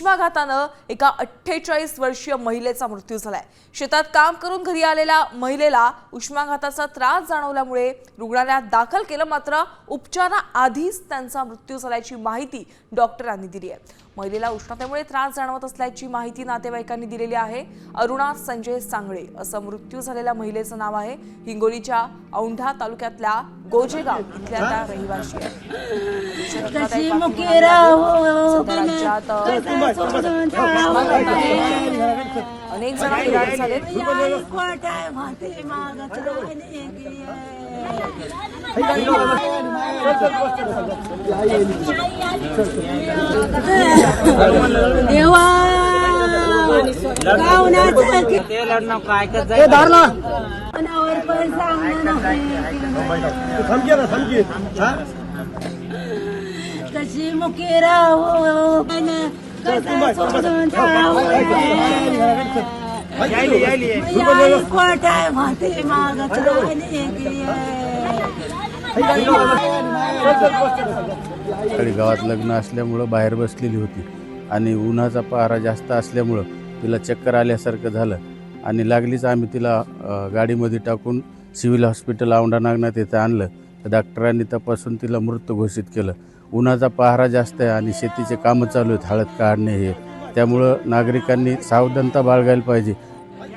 उष्माघातानं एका 48 वर्षीय महिलेचा मृत्यू झालाय। शेतात काम करून घरी आलेल्या महिलेला उष्माघाताचा त्रास जाणवल्यामुळे रुग्णालयात दाखल केलं, मात्र उपचाराआधीच त्यांचा मृत्यू झाल्याची माहिती डॉक्टरांनी दिली आहे। महिलेला उष्णतेमुळे त्रास जाणवत असल्याची माहिती नातेवाईकांनी दिलेली आहे। अरुणा संजय सांगळे असं मृत्यू झालेल्या महिलेचं नाव आहे। हिंगोलीच्या औंढा तालुक्यातल्या गोजेगाव इथल्या त्या रहिवाशी राज्यात अनेक जण फिरार झालेत। कशी मुकी राहू गावात लग्न असल्यामुळं बाहेर बसलेली होती आणि उन्हाचा पहारा जास्त असल्यामुळं तिला चक्कर आल्यासारखं झालं आणि लागलीच आम्ही तिला गाडीमध्ये टाकून सिव्हिल हॉस्पिटल औंढा नागनाथ येथे आणलं। तर डॉक्टरांनी तपासून तिला मृत घोषित केलं। उन्हाचा पहारा जास्त आहे आणि शेतीचे कामं चालू आहेत, हळद काढणे हे, त्यामुळं नागरिकांनी सावधानता बाळगायला पाहिजे।